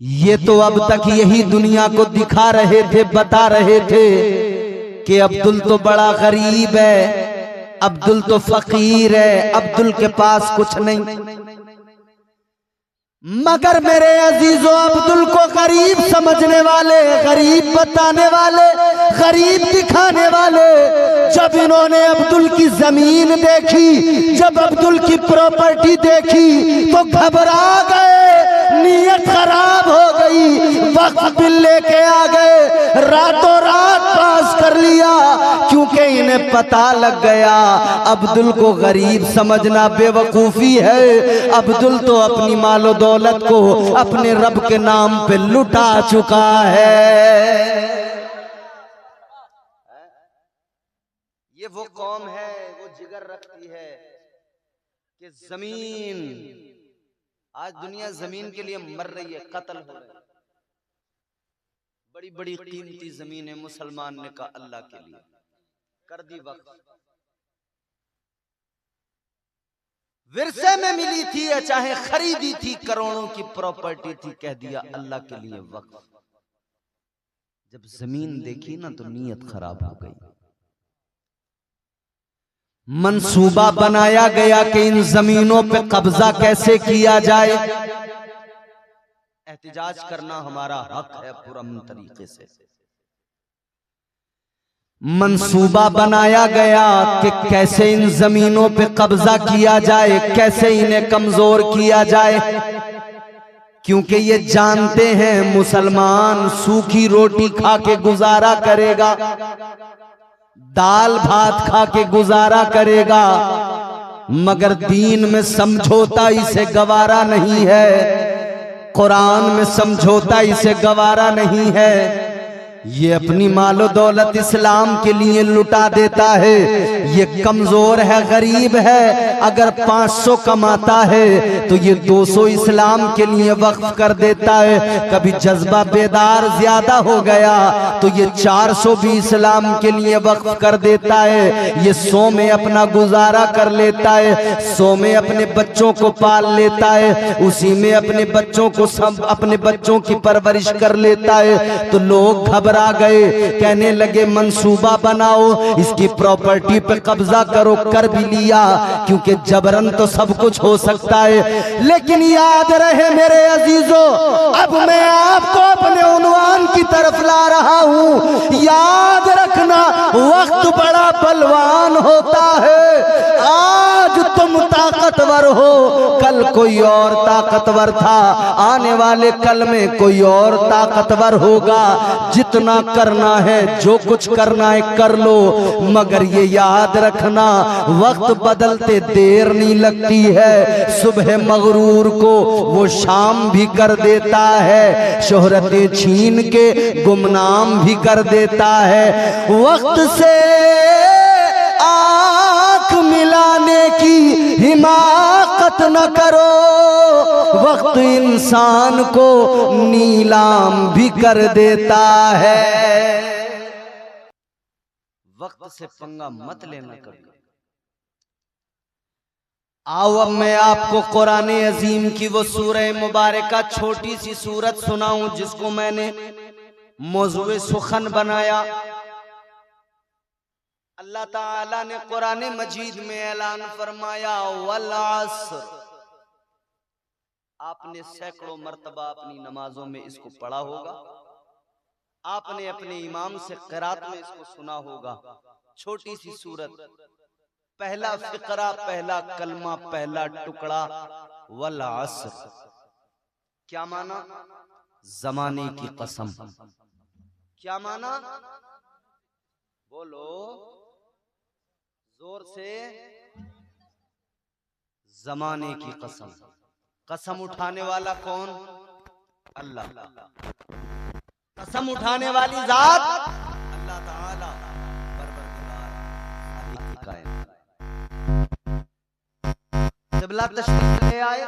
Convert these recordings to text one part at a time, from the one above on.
ये तो अब तक यही दुनिया को दिखा रहे थे, बता रहे थे कि अब्दुल तो बड़ा गरीब है, अब्दुल तो फकीर है, अब्दुल के पास कुछ नहीं। मगर मेरे अजीजों, अब्दुल को गरीब समझने वाले, गरीब बताने वाले, गरीब दिखाने वाले जब इन्होंने अब्दुल की जमीन देखी, जब अब्दुल की प्रॉपर्टी देखी तो घबरा गए, नीयत खराब हो गई, वक्त बिल लेके आ गए, रातों रात पास कर लिया, क्योंकि इन्हें पता लग गया अब्दुल को गरीब समझना बेवकूफी है। अब्दुल तो अपनी मालो दौलत को अपने रब के नाम पे लुटा चुका है। ये वो कौम है, वो जिगर रखती है कि जमीन, आज दुनिया जमीन के लिए मर रही है, कत्ल हो रहा है। बड़ी बड़ी कीमती जमीन है, मुसलमान ने कहा अल्लाह के लिए कर दी वक्त, विरसे में मिली थी या चाहे खरीदी थी, करोड़ों की प्रॉपर्टी थी, कह दिया अल्लाह के लिए वक्त। जब जमीन देखी ना तो नीयत खराब हो गई। मंसूबा बनाया गया कि इन जमीनों पे कब्जा कैसे किया जाए। एहतिजाज करना हमारा हक है पुरअमन तरीके से। मंसूबा बनाया गया कि कैसे इन जमीनों पे कब्जा किया जाए, कैसे इन्हें कमजोर किया जाए, क्योंकि ये जानते हैं मुसलमान सूखी रोटी खा के गुजारा करेगा, दाल भात खा के गुजारा करेगा, मगर दीन में समझौता इसे गवारा नहीं है, कुरान में समझौता इसे गवारा नहीं है। ये अपनी मालो दौलत इस्लाम के लिए लुटा देता है। ये कमजोर है, गरीब है, अगर 500 कमाता है तो ये 200 इस्लाम के लिए वक्फ कर देता है। कभी जज्बा बेदार ज्यादा हो गया तो ये 400 भी इस्लाम के लिए वक्फ कर देता है। ये 100 में अपना गुजारा कर लेता है, 100 में अपने बच्चों को पाल लेता है, उसी में अपने बच्चों को अपने बच्चों की परवरिश कर लेता है। तो लोग घबरा गए, कहने लगे मंसूबा बनाओ, इसकी प्रॉपर्टी पे कब्जा करो। कर भी लिया, क्योंकि जबरन तो सब कुछ हो सकता है। लेकिन याद रहे मेरे अजीजों, अब मैं आपको अपने उन्वान की तरफ ला रहा हूं। याद रखना, वक्त बड़ा बलवान होता है। आज तुम ताकतवर हो, कल कोई और ताकतवर था, आने वाले कल में कोई और ताकतवर होगा। जितना करना है, जो कुछ करना है कर लो, मगर ये याद रखना वक्त बदलते देर नहीं लगती है। सुबह मगरूर को वो शाम भी कर देता है, शोहरतें छीन के गुमनाम भी कर देता है। वक्त से आंख मिलाने की हिमाकत न करो, वक्त इंसान को नीलाम भी कर देता है। वक्त से पंगा मत लेना कभी। आओ अब मैं आपको कुरान अजीम की वो सूरह मुबारका छोटी सी सूरत सुनाऊं जिसको मैंने मौजूए सुखन बनाया। अल्लाह ताला ने कुरान मजीद में ऐलान फरमाया, वल अस्र। आपने सैकड़ों मर्तबा अपनी नमाजों में इसको पढ़ा होगा, आपने अपने इमाम से क़िरात में इसको सुना होगा। छोटी सी सूरत, पहला फिक्रा, पहला कलमा, पहला टुकड़ा, वल अस्र। क्या माना? जमाने की कसम। क्या माना? बोलो जोर से। जमाने की कसम। कसम उठाने वाला कौन? अल्लाह। कसम उठाने वाली जात अल्लाह ताला परवरदिगार। क़िबला तशरीफ ले आए,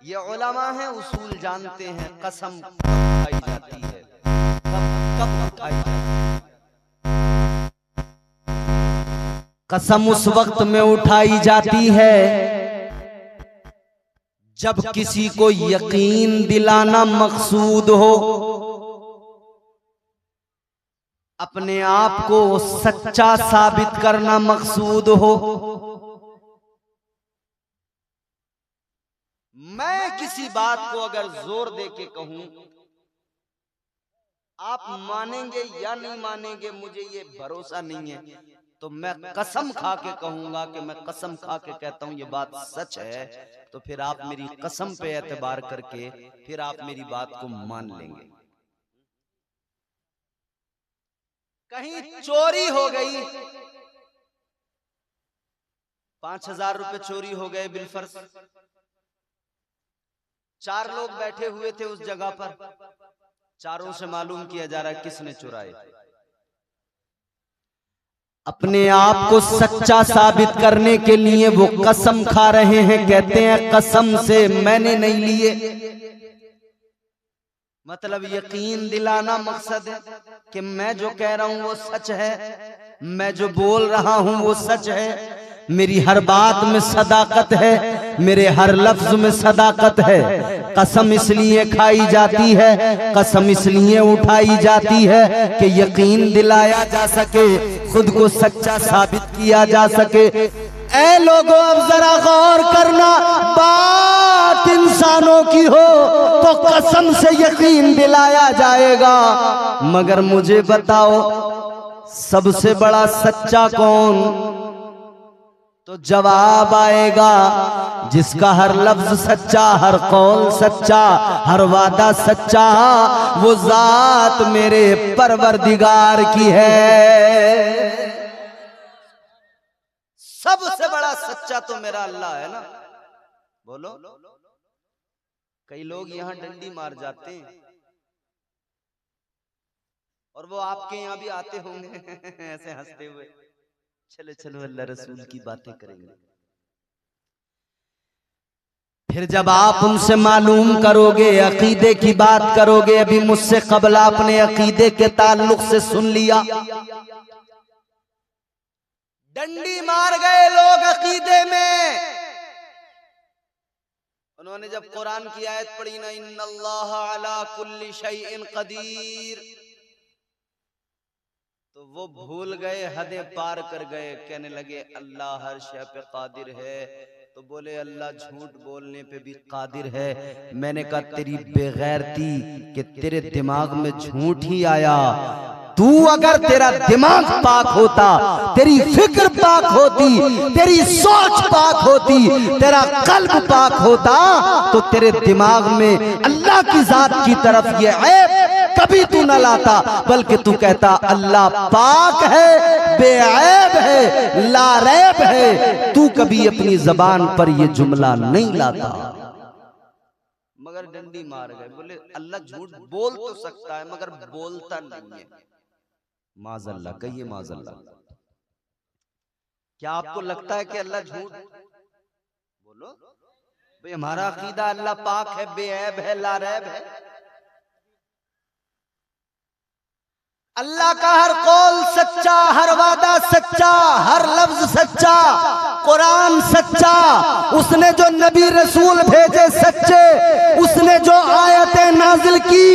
ये उलमा हैं, उसूल जानते हैं कसम कब उठाई जाती है, कब उठाई जाती है। कसम उस वक्त में उठाई जाती है जब किसी को यकीन दिलाना मकसूद हो, अपने आप को सच्चा साबित करना मकसूद हो, मैं किसी बात को अगर जोर दे के कहूं, आप मानेंगे या नहीं मानेंगे मुझे ये भरोसा नहीं है, तो मैं कसम खा के कहूंगा कि मैं कसम खा के कहता हूं ये बात सच है, तो फिर आप मेरी कसम पे एतबार करके फिर आप मेरी बात को मान लेंगे। कहीं चोरी हो गई, 5,000 रुपए चोरी हो गए बिलफर्ज, 4 लोग बैठे हुए थे उस जगह पर, चारों से मालूम किया जा रहा है किसने चुराए। अपने आप को सच्चा साबित करने के लिए वो कसम खा रहे हैं, कहते हैं कसम से मैंने नहीं लिए। मतलब यकीन दिलाना मकसद है कि मैं जो कह रहा हूं वो सच है, मैं जो बोल रहा हूं वो सच है, मेरी हर बात में सदाकत है, मेरे हर लफ्ज में सदाकत है। कसम इसलिए खाई जाती है, कसम इसलिए उठाई जाती है कि यकीन दिलाया जा सके, खुद को सच्चा साबित किया जा सके। ऐ लोगों अब जरा गौर करना, बात इंसानों की हो तो कसम से यकीन दिलाया जाएगा, मगर मुझे बताओ सबसे बड़ा सच्चा कौन? तो जवाब आएगा जिसका हर लफ्ज सच्चा, हर कौल सच्चा, हर वादा सच्चा, वो जात मेरे परवरदिगार की है। सबसे बड़ा सच्चा तो मेरा अल्लाह है ना। बोलो, कई लोग यहां डंडी मार जाते हैं और वो आपके यहां भी आते होंगे ऐसे हंसते हुए, चलो चलो अल्लाह रसूल की बातें करेंगे। फिर जब आप उनसे मालूम करोगे, अकीदे की बात करोगे, अभी मुझसे कबल आपने अकीदे के ताल्लुक से सुन लिया, डंडी मार गए लोग अकीदे में। उन्होंने जब कुरान की आयत पढ़ी ना, इन्नल्लाह अला कुल्ली शैइन कदीर, तो वो भूल गए, हदें पार कर गए, कहने लगे अल्लाह हर शय पे कादिर है। तो बोले अल्लाह झूठ बोलने पे भी कादिर है। मैंने कहा तेरी बेगैरती कि तेरे दिमाग में झूठ ही आया। तू अगर तेरा दिमाग पाक होता, तेरी फिक्र पाक होती, तेरी सोच पाक होती, तेरा कल्ब पाक होता, तो तेरे दिमाग में अल्लाह की जात की तरफ ये ऐब कभी तू न लाता, बल्कि तू कहता अल्लाह पाक है, बेऐब है, लारैब है। तू कभी अपनी जबान पर ये जुमला नहीं लाता, मगर डंडी मार गए। बोले अल्लाह झूठ बोल तो सकता है मगर बोलता नहीं है। माज़अल्लाह, कहिए माज़अल्लाह। क्या आपको लगता है कि अल्लाह झूठ? बोलो भाई, हमारा अकीदा अल्लाह पाक है, बेऐब है, लारैब है। अल्लाह का हर कौल सच्चा, हर वादा सच्चा, हर लफ्ज सच्चा, कुरान सच्चा, उसने जो नबी रसूल भेजे सच्चे, उसने जो आयतें नाजिल की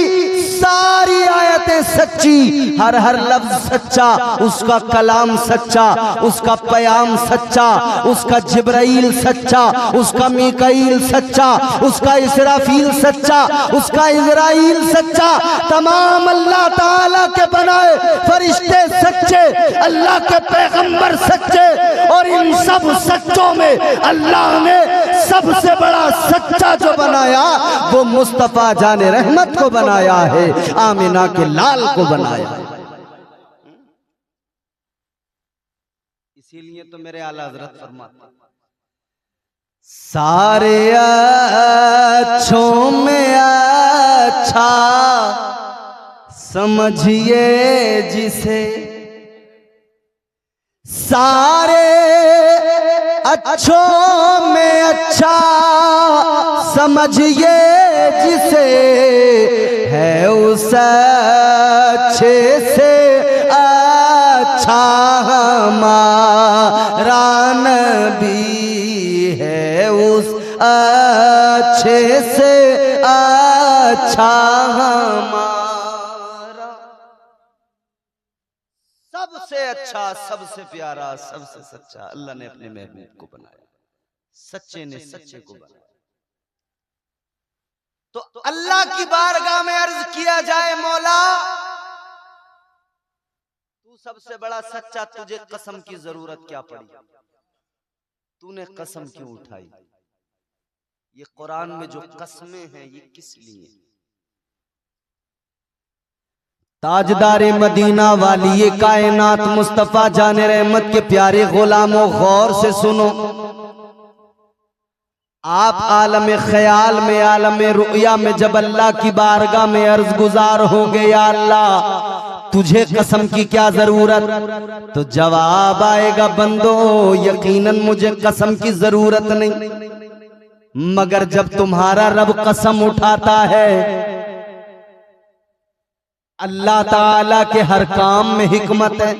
सारी आयतें सच्ची, हर हर लफ्ज सच्चा, उसका कलाम सच्चा, उसका पयाम सच्चा, उसका जिब्राइल सच्चा, उसका मीकाईल सच्चा, उसका इसराफील सच्चा, उसका इजराइल सच्चा, तमाम अल्लाह ताला के बनाए फरिश्ते सच्चे, अल्लाह के पैगंबर सच्चे, और इन सब सच्चों में अल्लाह ने सबसे बड़ा सच्चा जो बनाया वो मुस्तफा जाने रहमत को बनाया है, आमिना के लाल को बनाया है। इसीलिए तो मेरे आला हज़रत फरमाते सारे अच्छों में अच्छा समझिए जिसे, सारे अच्छों में अच्छा समझिए जिसे, है उस अच्छे से अच्छा हमारा नबी, है उस अच्छा अच्छे से अच्छा हमारा, सबसे अच्छा, सबसे प्यारा, सबसे सच्चा अल्लाह ने अपने महबूब को बनाया। सच्चे ने सच्चे को बनाया। तो अल्लाह की बारगाह में अर्ज किया जाए, मौला तू सबसे बड़ा सच्चा, तुझे कसम की जरूरत क्या पड़ी? तूने कसम क्यों उठाई? ये कुरान में जो कस्में हैं ये किस लिए? ताजदारे मदीना वाली ये कायनात मुस्तफा जाने रहमत के प्यारे गुलामों, गौर से सुनो। आप आलम ख्याल में, आलम रुया में जब अल्लाह की बारगाह में अर्ज गुजार होंगे, या अल्लाह तुझे कसम की क्या जरूरत, तो जवाब आएगा, बंदो यकीनन मुझे कसम की जरूरत नहीं, मगर जब तुम्हारा रब कसम उठाता है, अल्लाह ताला के हर काम में हिकमत है।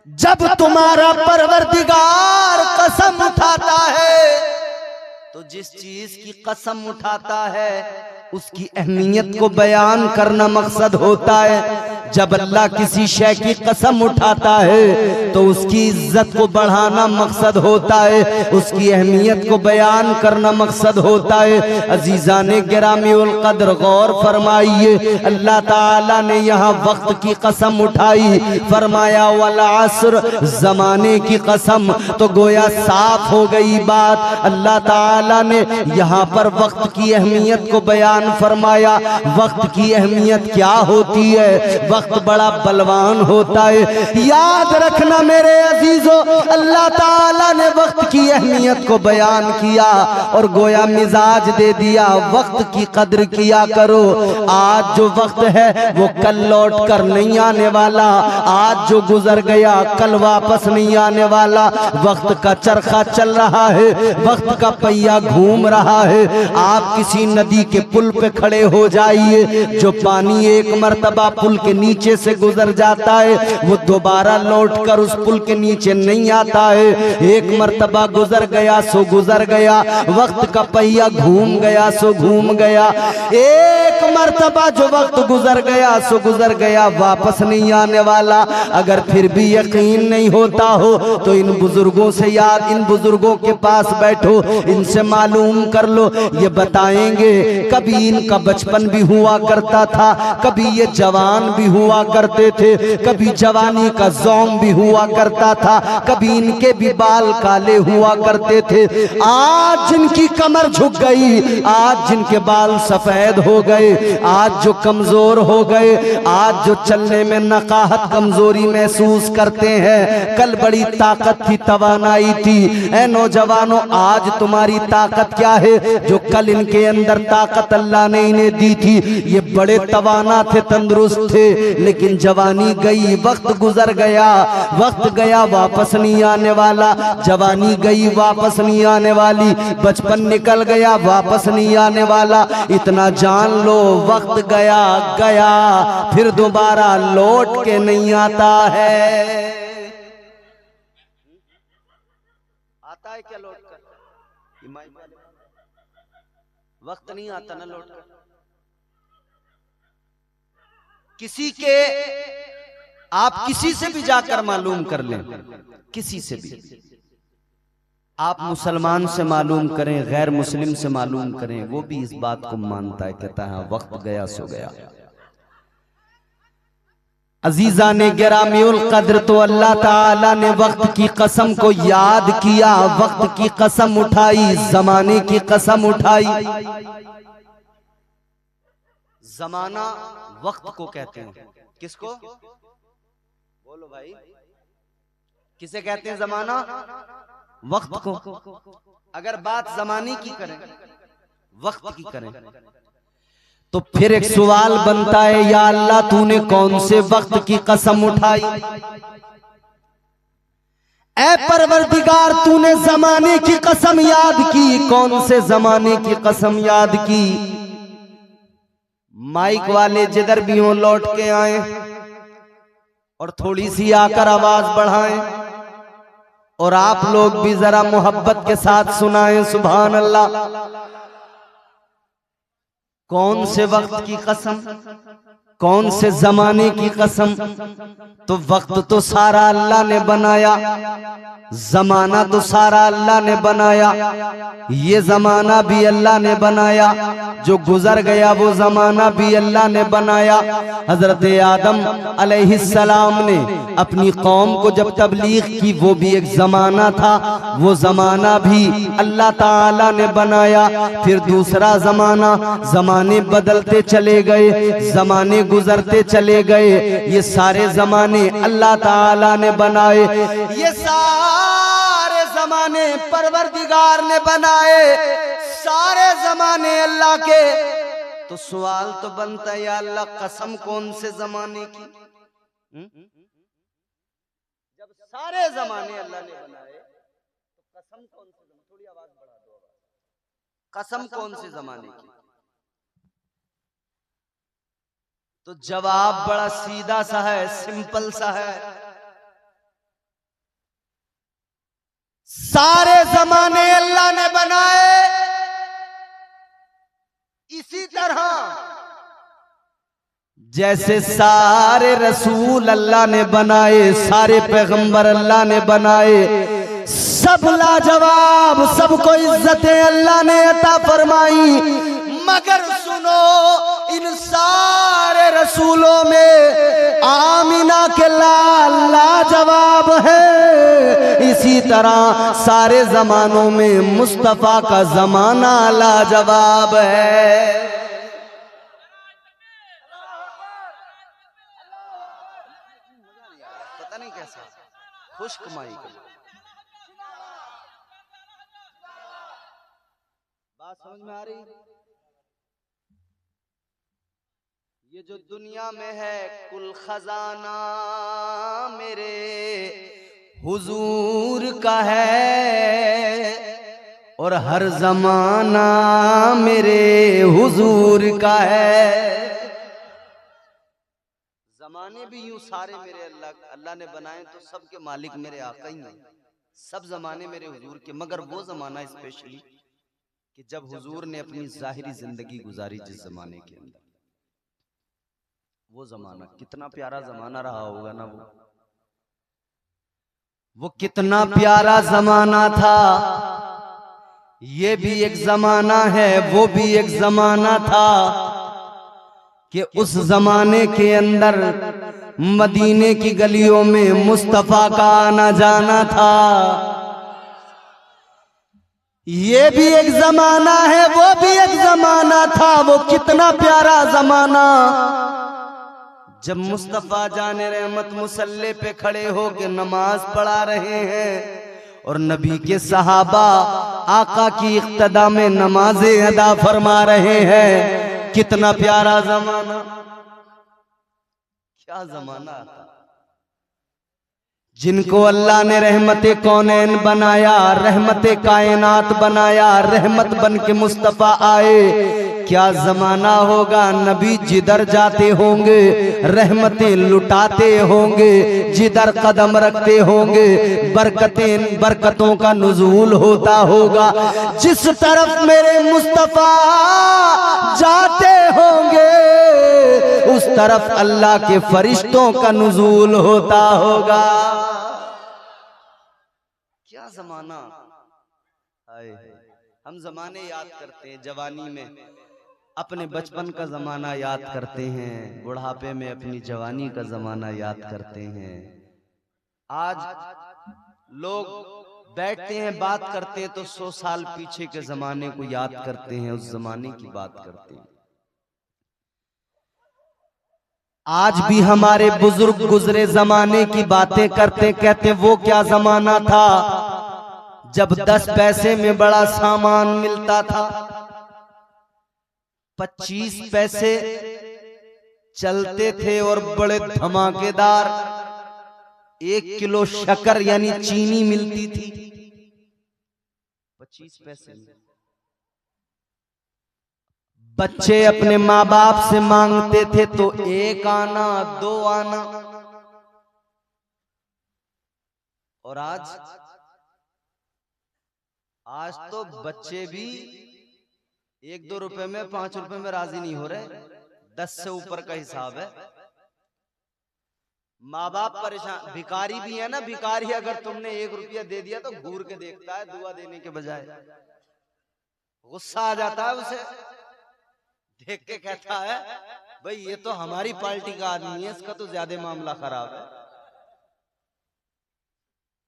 जब तुम्हारा परवरदिगार कसम उठाता है तो जिस चीज की कसम उठाता है उसकी अहमियत को बयान करना मकसद होता है। जब अल्लाह किसी शय की कसम उठाता है तो उसकी इज्जत को बढ़ाना मकसद होता है, उसकी अहमियत को बयान करना मकसद होता है। अजीजाने गिरामी उल कद्र, गौर फरमाइए, अल्लाह ताला ने यहाँ वक्त की कसम उठाई, फरमाया वल अस्र, जमाने की कसम, तो गोया साफ हो गई बात। अल्लाह ताला ने यहाँ पर वक्त की अहमियत को बयान फरमाया। वक्त की अहमियत क्या होती है? वक्त बड़ा बलवान होता है। याद रखना मेरे अजीजों, अल्लाह ताला ने वक्त की अहमियत को बयान किया और गोया मिजाज दे दिया, वक्त की कद्र किया करो। आज जो वक्त है वो कल लौट कर नहीं आने वाला, आज जो गुजर गया कल वापस नहीं आने वाला। वक्त का चरखा चल रहा है, वक्त का पहिया घूम रहा है। आप किसी नदी के पुल पे खड़े हो जाइए, जो पानी एक मर्तबा पुल के नीचे से गुजर जाता है वो दोबारा लौटकर उस पुल के नीचे नहीं आता है। एक मर्तबा गुजर गया सो गुजर गया, वक्त का पहिया घूम गया सो घूम गया। एक मर्तबा जो वक्त गुजर गया सो गुजर गया, वापस नहीं आने वाला। अगर फिर भी यकीन नहीं होता हो तो इन बुजुर्गों से याद, इन बुजुर्गों के पास बैठो, इनसे मालूम कर लो, ये बताएंगे कभी इनका बचपन भी हुआ करता था, कभी ये जवान भी हुआ करते थे, कभी जवानी का ज़ौम भी हुआ करता था, कभी इनके भी बाल काले हुआ करते थे। आज जिनकी कमर झुक गई, आज जिनके बाल सफेद हो गए, आज जो कमजोर हो गए, आज जो चलने में नकाहत कमजोरी महसूस करते हैं, कल बड़ी ताकत थी, तवानाई थी। ऐ नौजवानों, आज तुम्हारी ताकत क्या है? जो कल इनके अंदर ताकत अल्लाह ने इन्हें दी थी, ये बड़े तवाना थे, तंदुरुस्त थे, लेकिन जवानी गई, वक्त गुजर गया, वक्त गया वापस नहीं आने वाला। जवानी गई वापस नहीं आने वाली, बचपन निकल गया वापस नहीं आने वाला। इतना जान लो, वक्त गया गया फिर दोबारा लौट के नहीं आता है। आता है क्या लौट कर? वक्त नहीं आता ना लौट कर। किसी के, आप किसी से भी जाकर मालूम कर लें, किसी से भी आप मुसलमान से मालूम करें, गैर मुस्लिम से मालूम करें, वो भी इस बात को मानता है, कहता है वक्त गया सो गया। अजीजा ने गिरामीउल कद्र, तो अल्लाह ताला ने वक्त की कसम को याद किया, वक्त की कसम उठाई, जमाने की कसम उठाई। जमाना वक्त को कहते हैं। किसको? बोलो भाई, किसे कहते हैं जमाना? वक्त को। अगर बात जमाने की करें, वक्त की करें, तो फिर एक सवाल बनता है, या अल्लाह तूने कौन से वक्त की कसम उठाई? ऐ परवरदिगार, तूने जमाने की कसम याद की, कौन से जमाने की कसम याद की? माइक वाले जिधर भी हो लौट के आए और थोड़ी सी आकर आवाज बढ़ाएं, और आप लोग भी जरा मोहब्बत के साथ सुनाएं, सुभान अल्लाह। कौन से वक्त की कसम, कौन से जमाने की कसम। तो वक्त तो सारा अल्लाह ने बनाया, जमाना तो सारा अल्लाह ने बनाया, ये जमाना भी अल्लाह ने बनाया, जो गुजर गया वो जमाना भी अल्लाह ने बनाया। हजरत आदम अलैहिस्सलाम ने अपनी कौम को जब तबलीग की, वो भी एक जमाना था, वो जमाना भी अल्लाह ताला ने बनाया। फिर दूसरा जमाना, जमाने बदलते चले गए, जमाने गुजरते चले गए, ये सारे जमाने अल्लाह ताला ने बनाए, ये सारे जमाने परवरदिगार ने बनाए, सारे जमाने अल्लाह के। तो सवाल तो बनता है, या अल्लाह कसम कौन से जमाने की? जब सारे जमाने अल्लाह ने बनाए तो कसम कौन से जमाने? थोड़ी आवाज बढ़ा दो, कसम कौन से जमाने की? तो जवाब बड़ा सीधा सा है, सिंपल सा है, सारे जमाने अल्लाह ने बनाए। इसी तरह जैसे सारे रसूल अल्लाह ने बनाए, सारे पैगंबर अल्लाह ने बनाए, सब लाजवाब, सबको इज्जतें अल्लाह ने अता फरमाई। मगर सुनो, इन सारे रसूलों में आमिना के लाल लाजवाब है। इसी तरह सारे जमानों में मुस्तफा का जमाना लाजवाब है। पता नहीं कैसा खुश्क माई, बात समझ में आ रही? ये जो दुनिया में है कुल खजाना मेरे हुजूर का है, और हर जमाना मेरे हुजूर का है। जमाने भी यूं सारे मेरे अल्लाह ने बनाए, तो सबके मालिक मेरे आका ही हैं, सब जमाने मेरे हुजूर के। मगर वो जमाना स्पेशली कि जब हुजूर ने अपनी जाहिरी जिंदगी गुजारी जिस जमाने के अंदर, वो जमाना कितना प्यारा जमाना रहा होगा ना। वो कितना प्यारा जमाना था। ये भी एक जमाना है, वो भी एक जमाना था कि उस जमाने के अंदर मदीने की गलियों में मुस्तफा का आना जाना था। ये भी एक जमाना है, वो भी एक जमाना था। वो कितना प्यारा जमाना जब मुस्तफा जाने रहमत मुसल्ले पे खड़े होकर नमाज पढ़ा रहे हैं और नबी के सहाबा आका की इक्तदा में नमाजें अदा फरमा रहे हैं। कितना प्यारा जमाना, क्या जमाना था। जिनको अल्लाह ने रहमते कौनैन बनाया, रहमते कायनात बनाया, रहमत बन के मुस्तफा आए। क्या जमाना होगा, नबी जिधर जाते होंगे रहमतें लुटाते होंगे, जिधर कदम रखते होंगे बरकतों का नुज़ूल होता होगा। जिस तरफ मेरे मुस्तफा जाते होंगे उस तरफ अल्लाह के फरिश्तों का नुज़ूल होता होगा। क्या जमाना। हम जमाने याद करते हैं, जवानी में अपने बचपन का जमाना याद करते हैं, बुढ़ापे में अपनी जवानी का जमाना याद करते हैं। आज लोग बैठते हैं, बात करते हैं तो 100 साल पीछे के जमाने को याद करते हैं, उस जमाने की बात करते हैं। आज भी हमारे बुजुर्ग गुजरे जमाने की बातें करते, कहते वो क्या जमाना था जब 10 पैसे में बड़ा सामान मिलता था, 25 पैसे चलते थे और बड़े धमाकेदार 1 किलो शक्कर यानी चीनी मिलती थी 25 पैसे में। बच्चे अपने माँ बाप से मांगते थे तो 1 आना 2 आना, और आज तो बच्चे भी 1-2 रुपए में 5 रुपए में राजी नहीं हो रहे, 10 से ऊपर का हिसाब है। माँ बाप परेशान, भिखारी भी है ना, भिखारी अगर तुमने 1 रुपया दे दिया तो घूर के देखता है दुआ देने के बजाय, गुस्सा आ जाता है उसे देख के, कहता है भाई ये तो हमारी पार्टी का आदमी है, इसका तो ज्यादा मामला खराब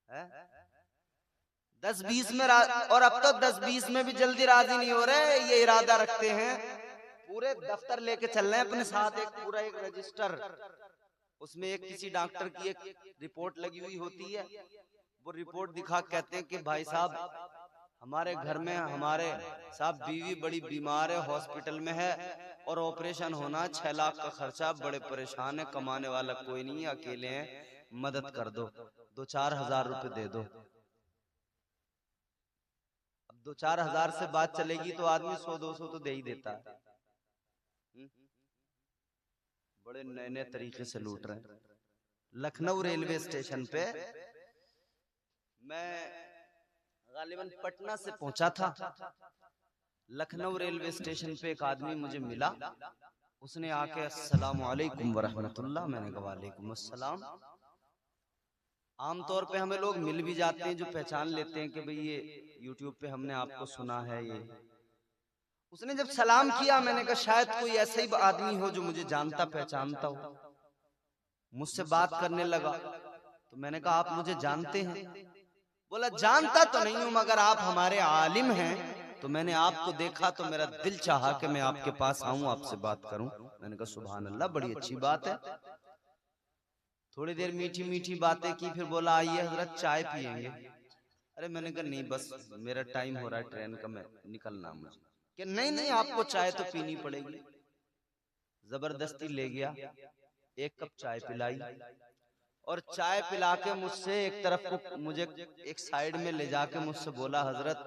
है? 10-20 में और अब तो 10-20 में भी जल्दी राजी नहीं हो रहे, ये इरादा रखते हैं पूरे दफ्तर लेके चल रहे हैं अपने साथ, एक पूरा एक रजिस्टर, उसमें एक किसी डॉक्टर की एक रिपोर्ट लगी हुई होती है, वो रिपोर्ट दिखा कहते हैं कि भाई साहब हमारे घर में हमारे साहब बीवी बड़ी बीमार है, हॉस्पिटल में है और ऑपरेशन होना, 6 लाख का खर्चा, बड़े परेशान है, कमाने वाला कोई नहीं है, अकेले हैं, मदद कर दो, 2-4 हजार रुपए दे दो। अब 2-4 हजार से बात चलेगी तो आदमी 100-200 तो दे ही देता है। बड़े नए नए तरीके से लूट रहे हैं। लखनऊ रेलवे स्टेशन पे मैं गालिबन पटना से पहुंचा था, लखनऊ रेलवे स्टेशन पे एक आदमी मुझे मिला, उसने आके अस्सलाम वालेकुम वरहमतुल्लाह, मैंने कहा वालेकुम अस्सलाम। आमतौर पे हमें लोग मिल भी जाते हैं जो पहचान लेते हैं कि भाई ये यूट्यूब पे हमने आपको सुना है ये। उसने जब सलाम किया मैंने कहा शायद कोई ऐसा ही आदमी हो जो मुझे जानता पहचानता हो, मुझसे बात करने लगा। तो मैंने कहा आप मुझे जानते हैं? बोला जानता तो नहीं हूं मगर आप हमारे आलिम हैं, तो मैंने आपको देखा तो मेरा दिल चाहा कि मैं आपके पास आऊं, आपसे बात करूं। मैंने कहा सुभान अल्लाह, बड़ी अच्छी बात है। थोड़ी देर मीठी मीठी बातें की, फिर बोला आइए हजरत चाय पियेंगे। अरे मैंने कहा नहीं बस मेरा टाइम हो रहा है ट्रेन का, मैं निकलना मुझे। कि नहीं नहीं आपको चाय तो पीनी पड़ेगी। जबरदस्ती ले गया, 1 कप चाय पिलाई और चाय पिला के मुझसे एक तरफ को मुझे एक साइड में ले जाके मुझसे बोला हजरत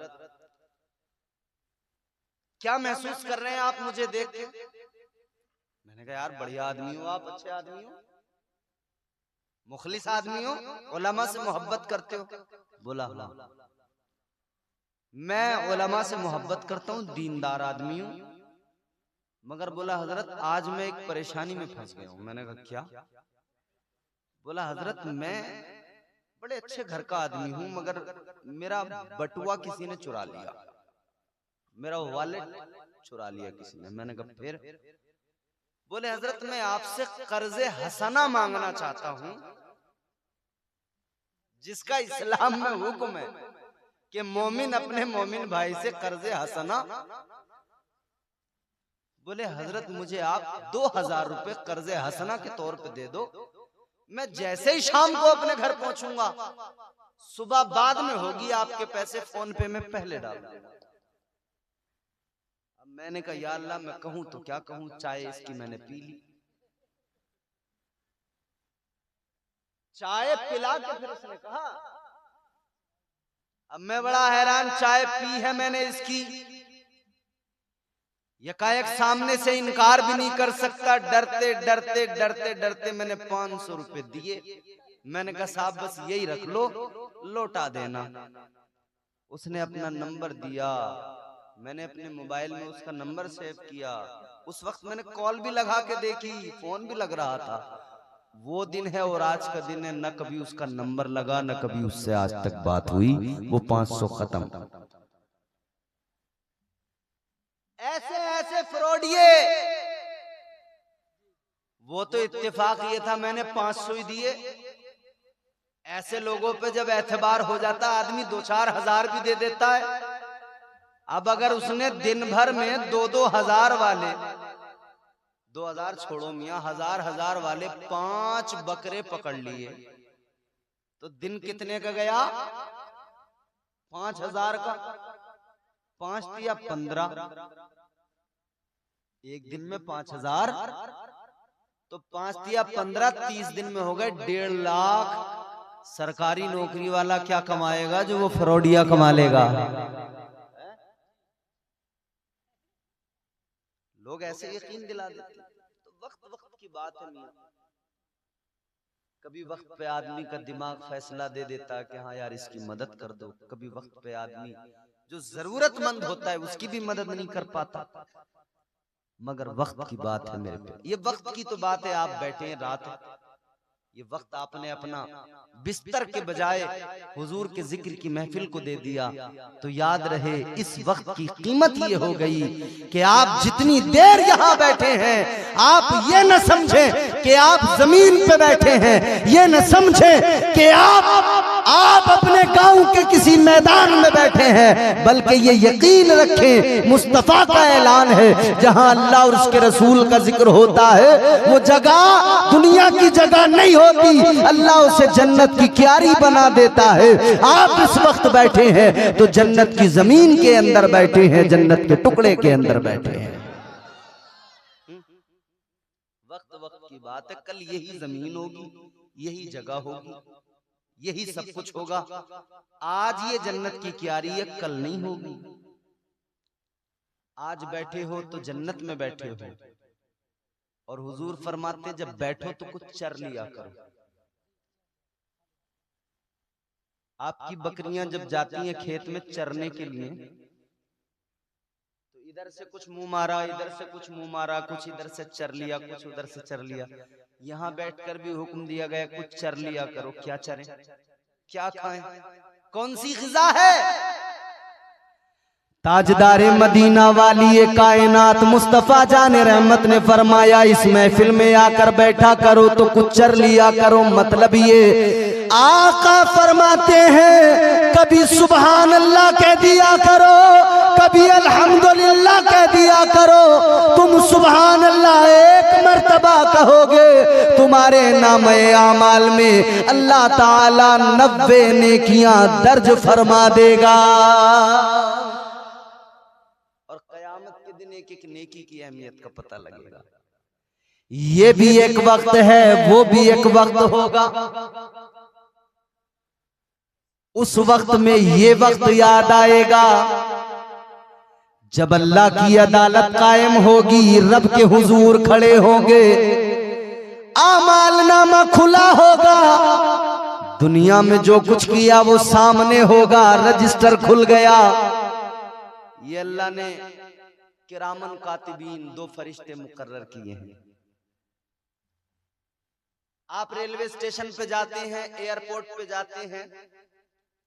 क्या महसूस कर रहे हैं आप मुझे देख के? मैंने कहा यार बढ़िया आदमी हो आप, अच्छे आदमी हो, मुखलिस आदमी हो, उलमा से मोहब्बत करते हो। बोला हाँ मैं उलमा से मोहब्बत करता हूँ, दीनदार आदमी हूँ, मगर बोला हजरत आज मैं एक परेशानी में फंस गया हूँ। मैंने कहा क्या? बोला हजरत मैं बड़े अच्छे घर का आदमी हूँ मगर मेरा बटुआ किसी ने चुरा लिया, मेरा वॉलेट चुरा लिया किसी ने। मैंने कहा फिर? बोले हजरत मैं आपसे कर्जे हसना मांगना चाहता हूँ, जिसका इस्लाम में हुक्म है कि मोमिन अपने मोमिन भाई से कर्जे हसना। बोले हजरत मुझे आप 2000 रुपए कर्जे हसना के तौर पे दे दो, मैं जैसे ही शाम को अपने घर पहुंचूंगा, सुबह बाद में होगी, आपके पैसे फोन पे में पहले डाल दूंगा। अब मैंने कहा या अल्लाह मैं कहूं तो क्या कहूं, चाय इसकी मैंने पी ली। चाय पिला के फिर उसने कहा, अब मैं बड़ा हैरान, चाय पी है मैंने इसकी, यकायक सामने से इनकार भी नहीं कर सकता, डरते डरते डरते डरते मैंने 500 रुपए दिए। मैंने कहा साहब बस यही रख लो, लौटा देना। उसने अपना नंबर दिया, मैंने अपने मोबाइल में उसका नंबर सेव किया। उस वक्त मैंने कॉल भी लगा के देखी, फोन भी लग रहा था। वो दिन है और आज का दिन है, न कभी उसका नंबर लगा न कभी उससे आज तक बात हुई। वो 500 खत्म। ऐसे ऐसे फ्रॉडिये, वो तो इत्तेफाक ये था मैंने 500 ही दिए। ऐसे लोगों पे जब एतबार हो जाता आदमी 2-4 हजार भी दे देता है। अब अगर उसने दिन भर में 2-2 हजार वाले, 2000 छोड़ो मियां, 1000 वाले 5 बकरे पकड़ लिए तो दिन कितने का गया? 5000 का, 5 या 15, एक दिन में 5000 तो 5 या 15, 30 दिन में हो गए 1.5 लाख। सरकारी नौकरी वाला क्या कमाएगा जो वो फ्रॉडिया कमा लेगा? लोग ऐसे यकीन दिला देते। तो वक्त वक्त की बात है मियां, कभी वक्त पे आदमी का दिमाग फैसला दे देता है कि हाँ यार इसकी मदद कर दो, कभी वक्त पे आदमी जो जरूरतमंद होता है उसकी भी मदद नहीं कर पाता। मगर वक्त की बात है मेरे पे, ये वक्त की तो बात है, आप बैठे हैं रात है, ये वक्त आपने अपना बिस्तर के बजाय हुजूर के जिक्र की महफिल को दे दिया, तो याद रहे इस वक्त की कीमत ये हो गई कि आप जितनी देर यहाँ बैठे हैं, आप ये न समझें कि आप जमीन पे बैठे हैं, ये न समझें कि आप अपने गांव के किसी मैदान में बैठे हैं, बल्कि ये यकीन रखें मुस्तफा का ऐलान है, जहां अल्लाह और उसके रसूल का जिक्र होता है वो जगह दुनिया की जगह नहीं होती, अल्लाह उसे जन्नत की क्यारी बना देता है। आप इस वक्त बैठे हैं तो जन्नत की जमीन के अंदर बैठे हैं, जन्नत के टुकड़े के अंदर बैठे हैं। वक्त की बात है, कल यही जमीन होगी, यही जगह होगी, यही सब कुछ होगा। आज ये जन्नत की क्यारी है, कल नहीं होगी। आज बैठे हो तो जन्नत में बैठे हो, और हुजूर फरमाते जब बैठो तो कुछ चर लिया करो। आपकी बकरियां जब जाती हैं खेत में चरने के लिए, तो इधर से कुछ मुंह मारा, इधर से कुछ मुंह मारा, कुछ इधर से चर लिया, कुछ उधर से चर लिया। यहाँ बैठकर भी हुक्म दिया गया कुछ चर लिया करो। क्या चरें, क्या खाएं, कौन सी ग़िज़ा है? ताजदारे मदीना वाली कायनात मुस्तफा जाने रहमत ने फरमाया इस महफिल में आकर बैठा करो तो कुछ चर लिया करो। मतलब ये आका फरमाते हैं कभी सुबहान अल्लाह कह दिया करो, कभी अल्हम्दुलिल्लाह कह दिया करो। तुम सुबहान अल्लाह एक मर्तबा कहोगे, तुम्हारे नामे आमाल में अल्लाह ताला 90 नेकियां दर्ज फरमा देगा। एक एक नेकी की अहमियत का पता लगेगा। ये भी एक वक्त है, वो भी एक वक्त होगा। उस वक्त में ये वक्त याद आएगा जब अल्लाह की अदालत कायम होगी, रब के हुजूर खड़े होंगे, आमालनामा खुला होगा, दुनिया में जो कुछ किया वो सामने होगा, रजिस्टर खुल गया। ये अल्लाह ने किरामन कातिबीन 2 फरिश्ते मुकर्रर किए हैं। आप रेलवे स्टेशन पे जाते हैं, एयरपोर्ट पे जाते हैं,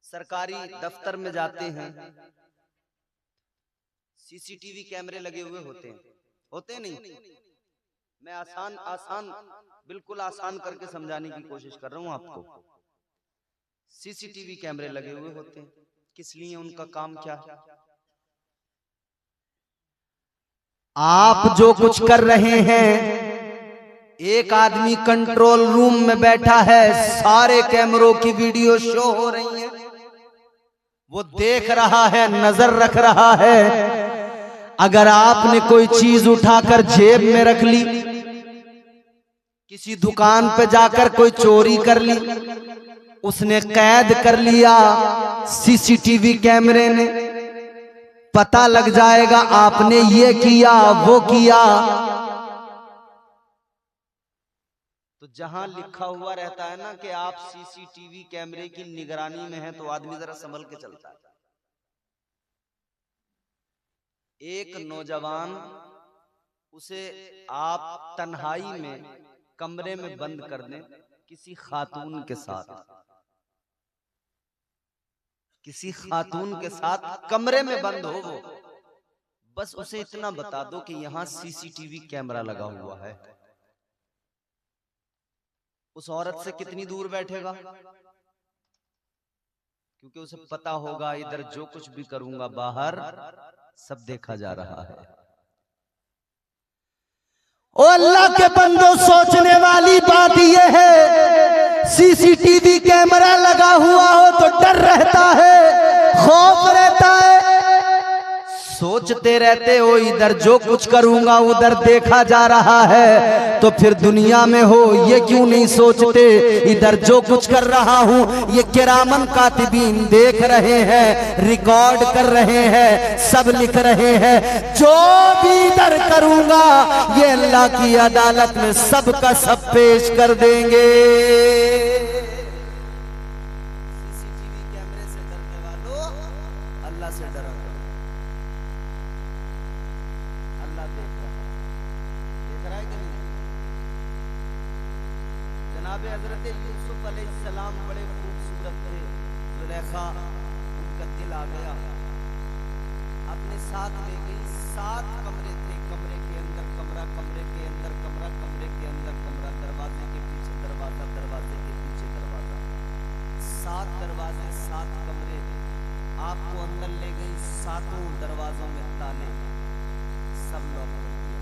सरकारी दफ्तर में जाते हैं, सीसीटीवी कैमरे लगे हुए होते नहीं। मैं आसान बिल्कुल आसान करके समझाने की कोशिश कर रहा हूं आपको। सीसीटीवी कैमरे लगे हुए होते हैं, किस लिए, उनका काम क्या है? आप जो कुछ कर रहे हैं, एक आदमी कंट्रोल रूम में बैठा है, सारे कैमरों की वीडियो शो हो रही है, वो देख रहा है, नजर रख रहा है। अगर आपने कोई चीज उठाकर जेब में रख ली, किसी दुकान पे जाकर कोई चोरी कर ली, उसने कैद कर लिया सीसीटीवी कैमरे ने, पता लग जाएगा आपने ये किया वो किया। तो जहां लिखा हुआ रहता है ना कि आप सीसीटीवी कैमरे की निगरानी में हैं, तो आदमी जरा संभल के चलता है। एक नौजवान, उसे आप तन्हाई में कमरे में बंद कर दें किसी खातून के साथ, किसी खातून के साथ कमरे में बंद हो वो, बस उसे इतना बता दो कि यहां सीसीटीवी कैमरा लगा हुआ है। उस औरत से कितनी दूर बैठेगा? क्योंकि उसे पता होगा इधर जो कुछ भी करूंगा बाहर सब देखा जा रहा है। ओ अल्लाह के बंदो, सोचने वाली बात यह है, सीसीटीवी कैमरा लगा हुआ हो तो डर रहता है, खौफ रहता है, सोचते रहते हो इधर जो कुछ करूंगा उधर देखा जा रहा है। तो फिर दुनिया में हो ये क्यों नहीं सोचते इधर जो कुछ कर रहा हूं ये किरामन कातिबीन देख रहे हैं, रिकॉर्ड कर रहे हैं, सब लिख रहे हैं। जो भी इधर करूंगा ये अल्लाह की अदालत में सब का सब पेश कर देंगे। सीसीटीवी कैमरे से डरने वालों, अल्लाह से डरो। जनाब हजरत यूसुफ अलैहिस्सलाम बड़े खूबसूरत थे। जुलेखा उनका दिल आ गया, अपने साथ ले गई। 7 कमरे थे, कमरे के अंदर कमरा, कमरे के अंदर कमरा, कमरे के अंदर कमरा, दरवाजे के पीछे दरवाजा, दरवाजे के पीछे दरवाजा, 7 दरवाजे, 7 कमरे। आपको अंदर ले गई, 7 दरवाजों में ताले, सब लॉक कर दिया।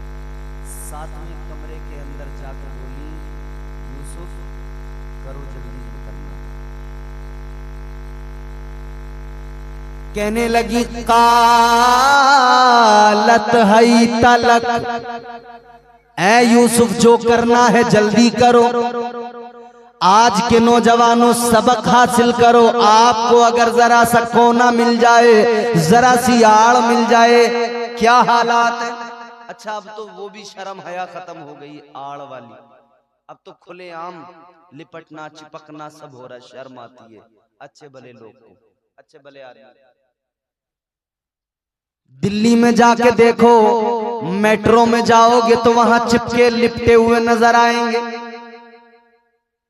7वें कमरे के अंदर जाकर बोली, यूसुफ करो जल्दी निकलना। कहने लगी कालत हई तलक, ऐ यूसुफ जो करना है जल्दी करो। आज के नौजवानों सबक हासिल करो। आपको अगर जरा सा कोना मिल जाए, जरा सी आड़ मिल जाए, क्या हालात है। अच्छा अब तो वो भी शर्म हया खत्म हो गई आड़ वाली, अब तो खुलेआम लिपटना चिपकना सब हो रहा, शर्म आती है अच्छे भले लोग को, अच्छे भले आदमी। दिल्ली में जाके देखो, मेट्रो में जाओगे तो वहां चिपके लिपटे हुए नजर आएंगे,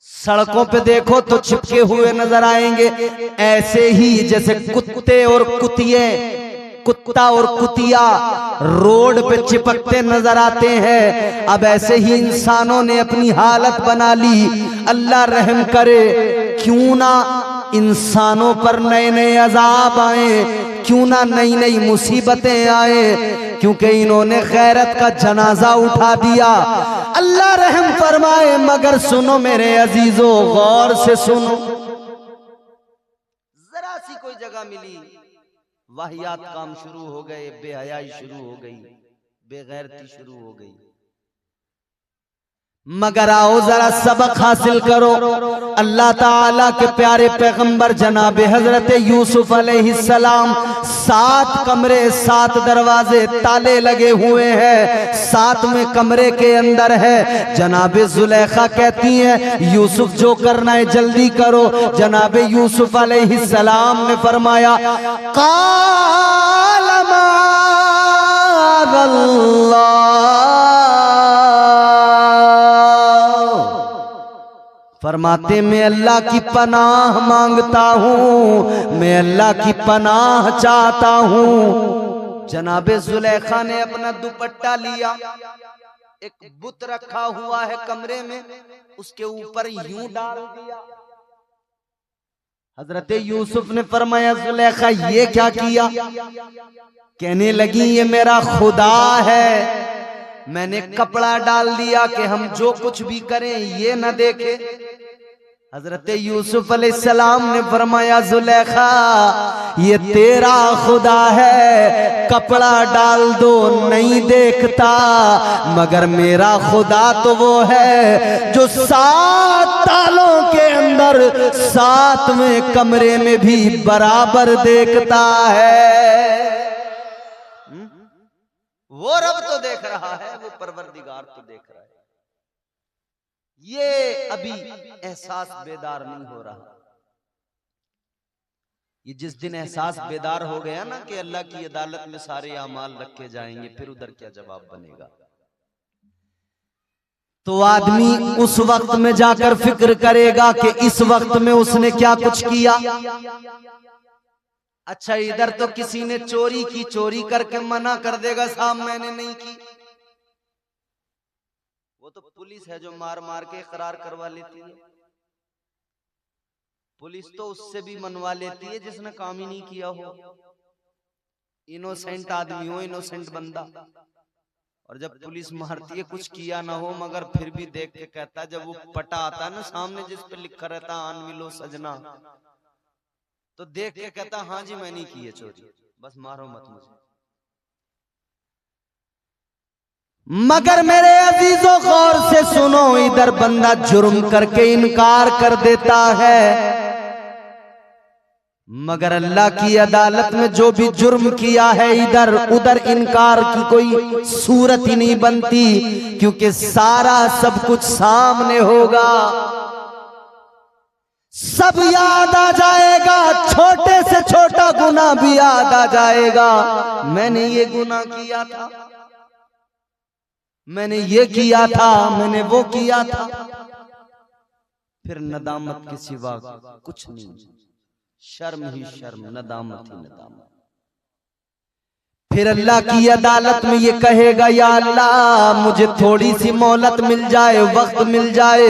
सड़कों पे देखो तो चिपके हुए नजर आएंगे। ऐसे ही जैसे कुत्ते और कुतिये, कुत्ता और कुतिया रोड पे चिपकते नजर आते हैं, अब ऐसे ही इंसानों ने अपनी हालत बना ली। अल्लाह रहम करे, क्यों ना इंसानों पर नए नए अजाब आए, क्यों ना नई नई मुसीबतें आए, क्योंकि इन्होंने गैरत का जनाजा उठा दिया। अल्लाह रहम फरमाए। मगर सुनो मेरे अजीजों, गौर से सुनो, जरा सी कोई जगह मिली, वाहियात काम शुरू हो गए, बेहयाई शुरू हो गई, बेगैरती शुरू हो गई। मगर आओ जरा सबक हासिल करो। अल्लाह ताला के प्यारे पैगंबर जनाब हजरत यूसुफ अलैहिस्सलाम, 7 कमरे, 7 दरवाजे, ताले लगे हुए हैं, 7वें कमरे के अंदर है। जनाब जुलेखा कहती हैं यूसुफ जो करना है जल्दी करो। जनाब यूसुफ अलैहिस्सलाम ने फरमाया, काल फरमाते मैं अल्लाह की पनाह मांगता हूँ, मैं अल्लाह की पनाह चाहता हूँ। जनाबे जुलेखा ने अपना दुपट्टा लिया, एक बुत रखा हुआ है कमरे में, उसके ऊपर यूं डाल दिया। हजरत यूसुफ ने फरमाया जुलेखा ये क्या किया। कहने लगी ये मेरा खुदा है, मैंने कपड़ा डाल दिया कि हम जो कुछ भी करें ये न देखे। हजरत यूसुफ अलैहिस्सलाम ने फरमाया जुलेखा ये तेरा खुदा है, कपड़ा डाल दो नहीं देखता, मगर मेरा खुदा तो वो है जो 7 तालों के अंदर 7वें कमरे में भी बराबर देखता है। वो रब तो देख रहा है, वो परवरदिगार तो देख रहा है। ये अभी एहसास बेदार नहीं हो रहा। ये जिस दिन एहसास बेदार हो गया ना कि अल्लाह की अदालत में सारे अमाल रखे जाएंगे, फिर उधर क्या जवाब बनेगा। तो आदमी उस वक्त में जाकर फिक्र करेगा कि इस वक्त में उसने क्या कुछ किया। अच्छा इधर तो किसी ने चोरी की, चोरी करके मना कर देगा साहब मैंने नहीं की। वो तो पुलिस है जो मार मार के इकरार करवा लेती है। पुलिस तो उससे भी मनवा लेती है जिसने काम ही नहीं किया हो, इनोसेंट आदमी हो, इनोसेंट बंदा। और जब पुलिस मारती है कुछ किया ना हो, मगर फिर भी देख के कहता है, जब वो पटा आता है ना सामने जिस पे लिखा रहता आन मिलो सजना, तो देख के कहता हाँ जी मैं नहीं की है चोरी, बस मारो मत मुझे। मगर मेरे अजीजों गौर से सुनो, इधर बंदा जुर्म करके इनकार कर देता है, मगर अल्लाह की अदालत में जो भी जुर्म किया है इधर उधर इनकार की कोई सूरत ही नहीं बनती, क्योंकि सारा सब कुछ सामने होगा, सब याद आ जाएगा, छोटे से छोटा गुनाह भी याद आ जाएगा। मैंने ये गुनाह किया था, मैंने ये किया था, मैंने वो किया था। फिर नदामत के सिवा कुछ नहीं, शर्म ही शर्म, नदामत ही नदामत। फिर अल्लाह की अदालत में ये कहेगा, या अल्लाह मुझे थोड़ी सी मोहलत मिल जाए, वक्त मिल जाए,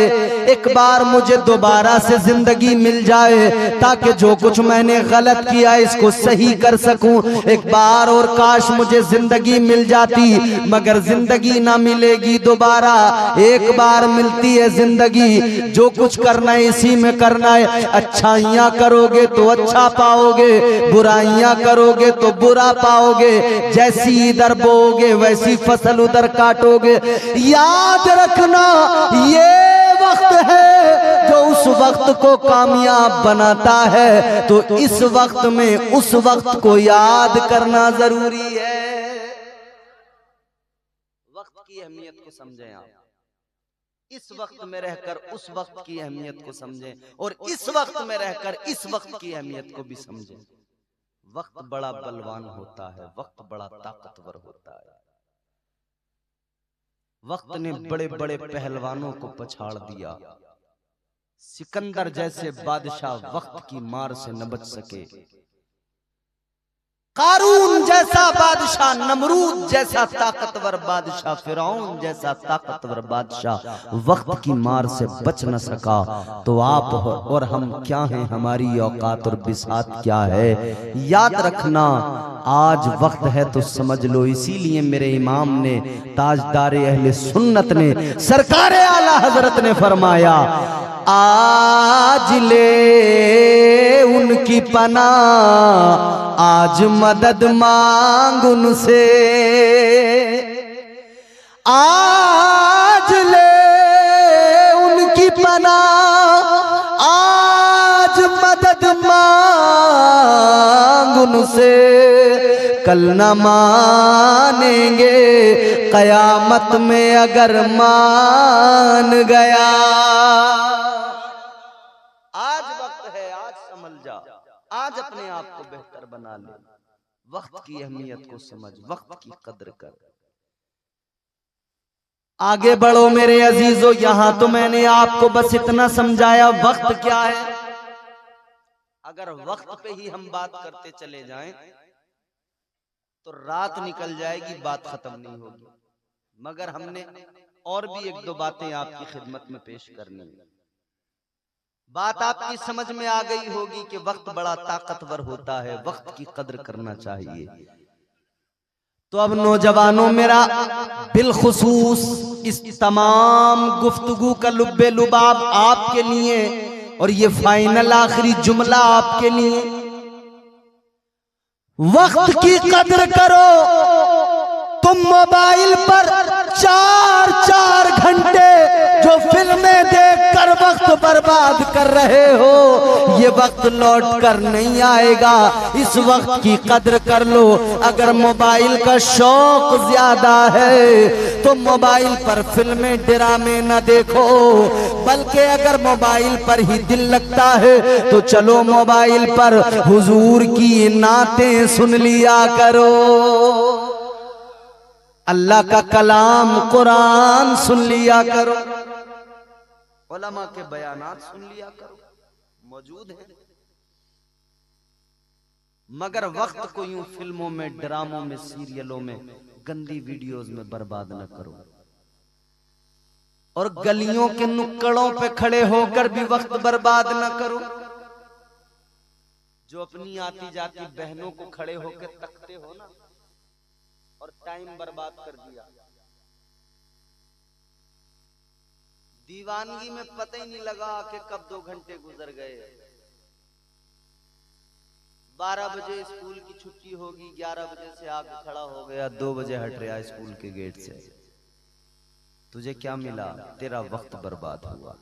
एक बार मुझे दोबारा से जिंदगी मिल जाए ताकि जो कुछ मैंने गलत किया इसको सही कर सकूं। एक बार और काश मुझे जिंदगी मिल जाती, मगर जिंदगी ना मिलेगी दोबारा। एक बार मिलती है जिंदगी, जो कुछ करना है इसी में करना है। अच्छाइयां करोगे तो अच्छा पाओगे, बुराइयां करोगे तो बुरा पाओगे। जैसी इधर बोओगे वैसी फसल उधर काटोगे। याद रखना ये वक्त है जो उस वक्त को कामयाब बनाता है, तो इस वक्त में उस वक्त को याद करना जरूरी है। वक्त की अहमियत को समझें आप, इस वक्त में रहकर उस वक्त की अहमियत को समझें, और इस वक्त में रहकर इस वक्त की अहमियत को भी समझें। वक्त बड़ा बलवान होता है, वक्त बड़ा ताकतवर होता है। वक्त ने बड़े बड़े पहलवानों को पछाड़ दिया। सिकंदर जैसे बादशाह वक्त की मार से न बच सके। कारून जैसा बादशाह, नमरूद जैसा ताकतवर बादशाह, फिरौन जैसा ताकतवर बादशाह वक्त की मार से बच न सका, तो आप और हम क्या हैं, हमारी औकात और बिसात क्या है। याद रखना आज वक्त है तो समझ लो। इसीलिए मेरे इमाम ने, ताजदारे अहले सुन्नत ने, सरकारे आला हजरत ने फरमाया, आज ले उनकी पनाह, आज मदद मांग उनसे, आज ले उनकी पनाह, आज मदद मांग उनसे, कल न मानेंगे कयामत में अगर मान गया। आज वक्त है, आज समझ जा, आज अपने आप को बेहतर बना ले। वक्त की अहमियत को समझ, वक्त की कद्र कर। आगे बढ़ो मेरे अजीजों। यहां तो मैंने आपको बस इतना समझाया वक्त क्या है। अगर वक्त पे ही हम बात करते चले जाएं तो रात निकल जाएगी, बात खत्म नहीं होगी। मगर हमने और भी एक दो बातें आपकी खिदमत में पेश करनी है। बात आपकी समझ में आ गई होगी कि वक्त बड़ा ताकतवर होता है, वक्त की कद्र करना चाहिए। तो अब नौजवानों, मेरा बिलखुसूस इस तमाम गुफ्तगू का लुब्बे लुबाब आपके लिए, और ये फाइनल आखिरी जुमला आपके लिए, वक्त की कद्र करो। तुम मोबाइल पर 4-4 घंटे जो फिल्में देखकर वक्त बर्बाद कर रहे हो, ये वक्त लौट कर नहीं आएगा। इस वक्त की कद्र कर लो। अगर मोबाइल का शौक ज्यादा है तो मोबाइल पर फिल्में ड्रामे न देखो, बल्कि अगर मोबाइल पर ही दिल लगता है तो चलो मोबाइल पर हुजूर की नातें सुन लिया करो, अल्लाह का कलाम कुरान सुन लिया करो, उलमा के बयानात सुन लिया करो, मौजूद है। मगर वक्त को यूं फिल्मों में, ड्रामों में, सीरियलों में, गंदी वीडियोस में बर्बाद न करो। और गलियों के नुक्कड़ों पे खड़े होकर भी वक्त बर्बाद न करो। जो अपनी आती जाती बहनों को खड़े होकर तकते हो ना, और टाइम बर्बाद कर दिया। दीवानगी में पता ही नहीं लगा कि कब 2 घंटे गुजर गए। 12 बजे स्कूल की छुट्टी होगी, 11 बजे से आके खड़ा हो गया, 2 बजे हट रहा स्कूल के गेट से। तुझे क्या मिला? तेरा वक्त बर्बाद हुआ।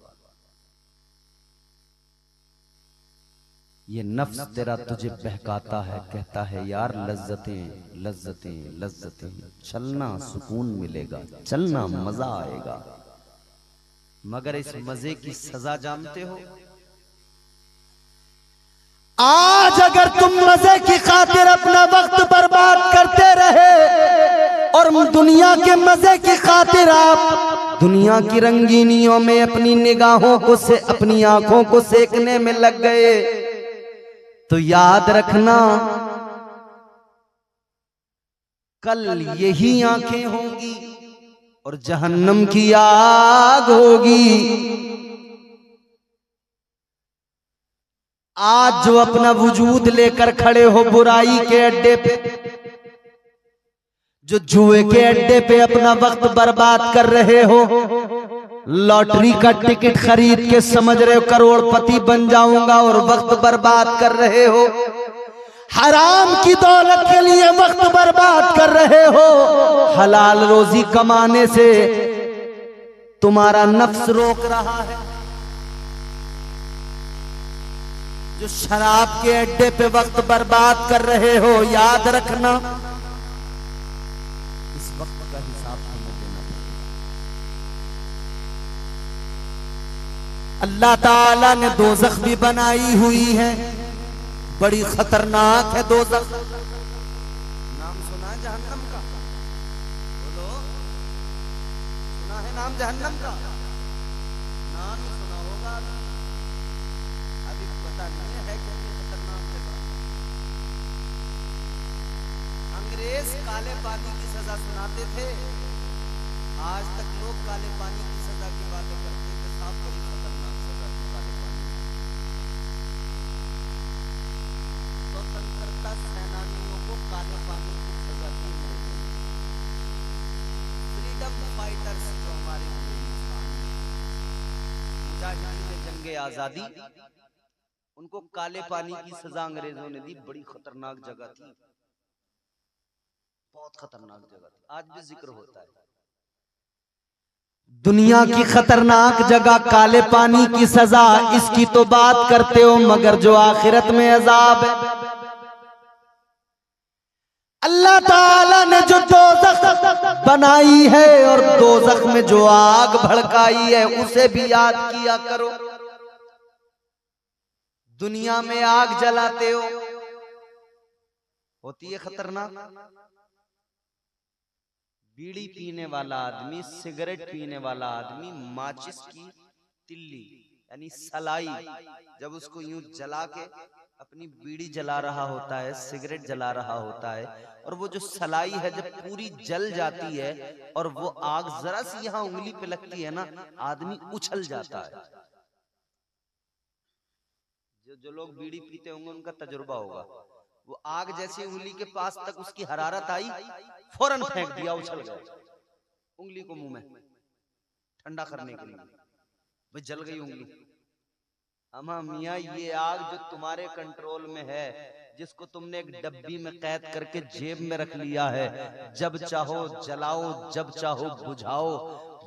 ये नफ्स तेरा तुझे बहकाता है, कहता है यार लज्जतें लज्जतें लज्जतें, चलना सुकून मिलेगा, चलना मजा आएगा। मगर इस मजे की सजा जानते हो? आज अगर तुम मजे की खातिर अपना वक्त बर्बाद करते रहे और दुनिया के मजे की खातिर आप दुनिया की रंगीनियों में अपनी निगाहों को से अपनी आंखों को सेकने में लग गए तो याद रखना कल यही आंखें होंगी और जहन्नम की आग होगी। आज जो अपना वजूद लेकर खड़े हो बुराई के अड्डे पे, जो जुए के अड्डे पे अपना वक्त बर्बाद कर रहे हो, लॉटरी का टिकट खरीद के समझ रहे हो करोड़पति बन जाऊंगा और वक्त बर्बाद कर रहे हो, हराम की दौलत के लिए वक्त बर्बाद कर रहे हो, हलाल रोजी कमाने से तुम्हारा नफ्स रोक रहा है, जो शराब के अड्डे पे वक्त बर्बाद कर रहे हो, याद रखना इस वक्त का हिसाब हमें देना पड़ेगा। अल्लाह ताला ने दोज़ख भी बनाई हुई है, बड़ी खतरनाक है दोज़ख। नाम सुना है जहन्नम का? बोलो, सुना है नाम जहन्नम का? नाम ही सुना होगा, अभी पता नहीं है क्या खतरनाक है। अंग्रेज काले पानी की सजा सुनाते थे, आज तक लोग काले पानी की सजा की बातें करते थे। साफ बड़ी खतरनाक सजा थी काले पानी। स्वतंत्रता सेनानियों को काले पानी की सजा दी। फ्रीडम फाइटर्स जो हमारे मुजाहिदीन जंगे आजादी, उनको काले पानी की सजा अंग्रेजों ने दी। बड़ी खतरनाक जगह थी, बहुत खतरनाक जगह थी, आज भी जिक्र होता है। दुनिया की खतरनाक जगह काले पानी की सजा, इसकी तो बात करते हो, मगर जो आखिरत में अजाब है, अल्लाह ताला ने जो दोज़ख बनाई है और दोज़ख में जो आग भड़काई है, उसे भी याद किया करो। दुनिया में आग जलाते हो, होती है खतरनाक। बीड़ी पीने वाला आदमी, सिगरेट पीने वाला आदमी, माचिस की तिल्ली यानी सलाई, जब उसको यूं जला के अपनी बीड़ी जला रहा होता है, सिगरेट जला रहा होता है, और वो जो सलाई है जब पूरी जल जाती है और वो आग जरा सी यहां उंगली पे लगती है ना, आदमी उछल जाता है। जो लोग बीड़ी पीते होंगे उनका तजुर्बा होगा। वो आग जैसी उंगली के पास तक उसकी हरारत आई, फौरन फेंक दिया, उछल गया उंगली को मुंह में ठंडा करने के लिए, भाई जल गई उंगली। अमा मियां, ये आग जो तुम्हारे कंट्रोल में है, जिसको तुमने एक डब्बी में कैद करके जेब में रख लिया है, जब चाहो जलाओ, जब चाहो बुझाओ,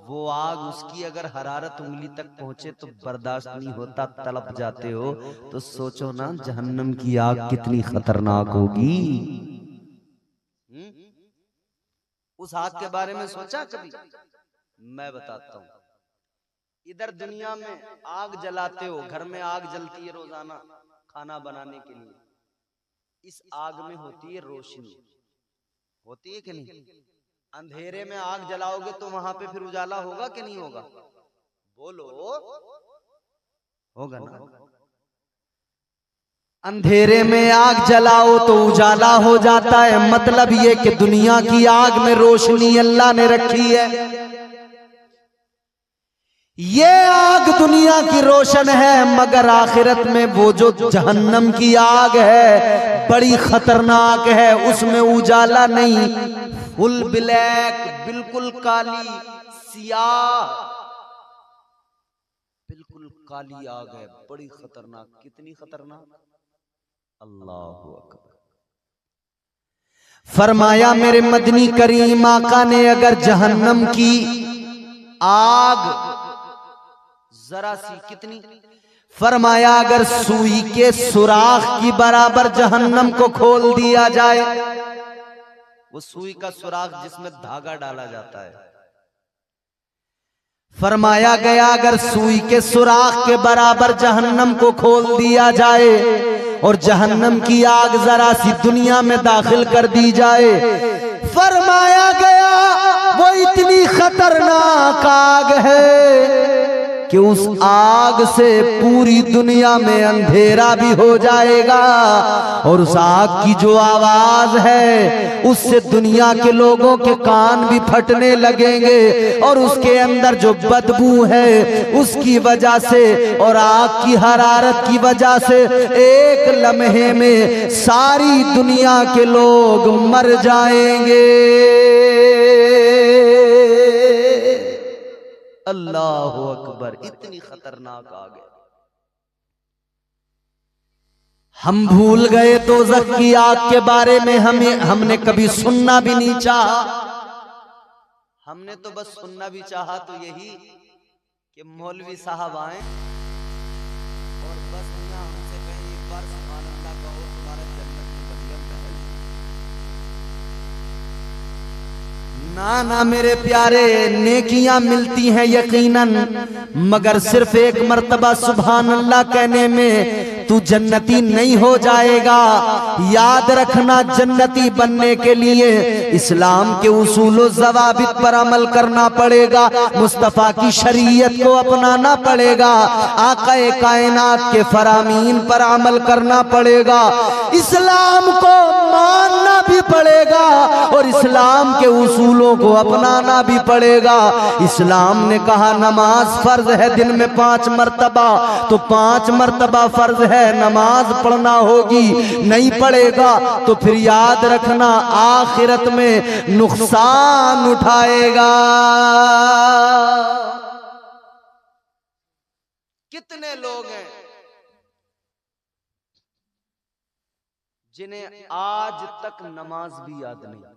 वो आग उसकी अगर हरारत उंगली तक पहुंचे तो बर्दाश्त नहीं होता, तड़प जाते हो। तो सोचो ना जहन्नम की आग कितनी खतरनाक होगी। उस आग के बारे में सोचा कभी? मैं बताता हूं। इधर दुनिया में आग जलाते हो, घर में आग जलती है रोजाना खाना बनाने के लिए। इस आग में होती है रोशनी, होती है कि नहीं? अंधेरे में आग जलाओगे तो वहां पे फिर उजाला होगा कि नहीं होगा? बोलो, होगा ना? अंधेरे में आग जलाओ तो उजाला हो जाता है। मतलब ये कि दुनिया की आग में रोशनी अल्लाह ने रखी है। ये आग दुनिया की रोशन है, मगर आखिरत में वो जो जहन्नम की आग है बड़ी खतरनाक है। उसमें उजाला नहीं, फुल ब्लैक, बिल्कुल काली सियाह, बिल्कुल काली आग है, बड़ी खतरनाक। कितनी खतरनाक? अल्लाहु अकबर। फरमाया मेरे मदनी करीम आका ने, अगर जहन्नम की आग जरा सी, कितनी? फरमाया अगर सुई के सुराख की बराबर जहन्नम को खोल दिया जाए, वो सुई का सुराख जिसमें धागा डाला जाता है, फरमाया गया अगर सुई के सुराख के बराबर जहन्नम को खोल दिया जाए और जहन्नम की आग जरा सी दुनिया में दाखिल कर दी जाए, फरमाया गया वो वो इतनी खतरनाक आग है कि उस आग से पूरी दुनिया में अंधेरा भी हो जाएगा, और उस आग की जो आवाज है उससे दुनिया के लोगों के कान भी फटने लगेंगे, और उसके अंदर जो बदबू है उसकी वजह से और आग की हरारत की वजह से एक लम्हे में सारी दुनिया के लोग मर जाएंगे। अल्लाह अकबर, इतनी खतरनाक आग है। हम भूल गए दोज़ख की आग के बारे में, हमने कभी सुनना भी नहीं चाहा। हमने तो बस सुनना भी चाहा तो यही कि मौलवी साहब आए और बस यहाँ हमसे कहें एक बार सुभान अल्लाह कहो, तुम्हारा जन्नत में बढ़िया महल। ना ना मेरे प्यारे, नेकियां मिलती हैं यकीनन, मगर सिर्फ एक मर्तबा सुभान अल्लाह कहने में तू जन्नती नहीं हो जाएगा। याद रखना, जन्नती बनने के लिए इस्लाम के उसूल ज़वाबित पर अमल करना पड़ेगा, मुस्तफ़ा की शरीयत को अपनाना पड़ेगा, आक़ाए कायनात के फरामीन पर अमल करना पड़ेगा, इस्लाम को मानना भी पड़ेगा और इस्लाम के उसूलों को अपनाना भी पड़ेगा। इस्लाम ने कहा नमाज फर्ज है दिन में 5 मर्तबा, तो 5 मर्तबा फर्ज है, नमाज पढ़ना होगी। नहीं पढ़ेगा तो फिर याद रखना आखिरत में नुकसान उठाएगा। कितने लोग हैं जिन्हें आज तक नमाज भी याद नहीं।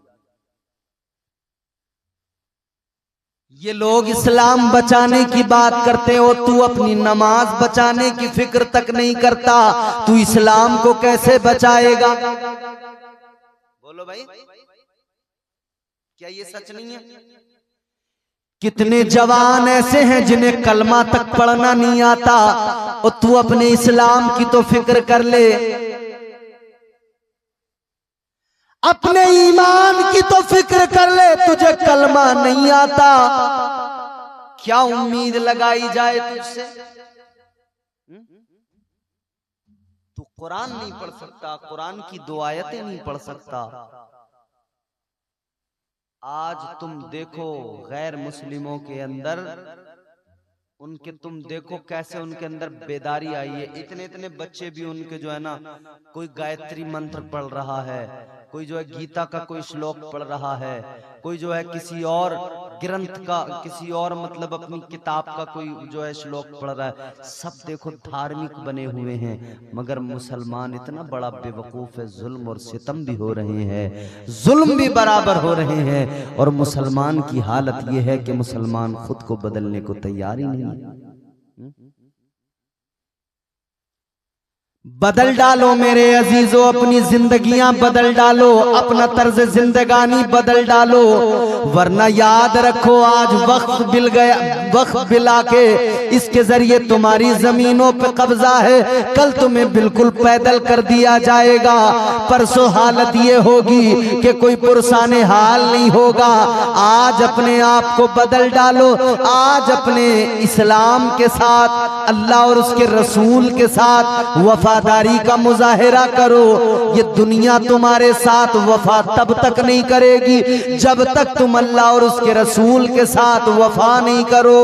ये लोग इस्लाम बचाने की बात करते हो, तू अपनी नमाज बचाने की फिक्र तक नहीं करता, तू इस्लाम को कैसे बचाएगा? बोलो भाई, क्या ये सच नहीं है? कितने जवान ऐसे हैं जिन्हें कलमा तक पढ़ना नहीं आता, और तू अपने इस्लाम की तो फिक्र कर ले, अपने ईमान की तो फिक्र कर ले, तुझे कलमा नहीं आता, क्या उम्मीद लगाई जाए तुझसे? तू कुरान नहीं पढ़ सकता, कुरान की 2 आयतें नहीं पढ़ सकता। आज तुम देखो गैर मुस्लिमों के अंदर, उनके तुम देखो कैसे उनके अंदर बेदारी आई है। इतने इतने बच्चे भी उनके जो है ना, कोई गायत्री मंत्र पढ़ रहा है, कोई जो है गीता का कोई श्लोक पढ़ रहा है, कोई जो है किसी और ग्रंथ का, किसी और मतलब अपनी किताब का कोई जो है श्लोक पढ़ रहा है। सब देखो धार्मिक बने हुए हैं, मगर मुसलमान इतना बड़ा बेवकूफ है, जुल्म और सितम भी हो रहे हैं, जुल्म भी बराबर हो रहे हैं, और मुसलमान की हालत यह है कि मुसलमान खुद को बदलने को तैयार ही नहीं है। बदल डालो मेरे अजीजों, अपनी जिंदगियां बदल डालो, अपना तर्ज जिंदगानी बदल डालो, वरना याद रखो आज वक्त बिल गया, वक्त बिला के इसके जरिए तुम्हारी जमीनों पे कब्जा है, कल तुम्हें बिल्कुल पैदल कर दिया जाएगा। परसों हालत ये होगी कि कोई पुरसाने हाल नहीं होगा। आज अपने आप को बदल डालो, आज अपने इस्लाम के साथ, अल्लाह और उसके रसूल के साथ वफादारी का मुजाहिरा करो। ये दुनिया तुम्हारे साथ वफा तब तक नहीं करेगी जब तक तुम अल्लाह और उसके रसूल के साथ वफा नहीं करोगे।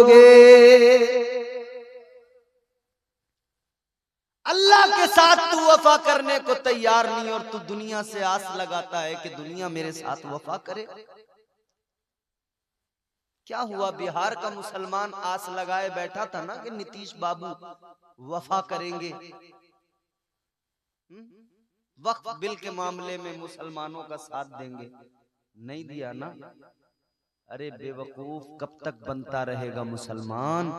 अल्लाह के साथ तू वफा करने को तैयार नहीं, और तू दुनिया से आस लगाता है कि दुनिया मेरे साथ वफा करे। क्या हुआ, बिहार का मुसलमान आस लगाए बैठा था ना कि नीतीश बाबू वफा करेंगे, वक्फ बिल के मामले में मुसलमानों का साथ देंगे, नहीं दिया ना। अरे बेवकूफ, कब तक बनता रहेगा मुसलमान?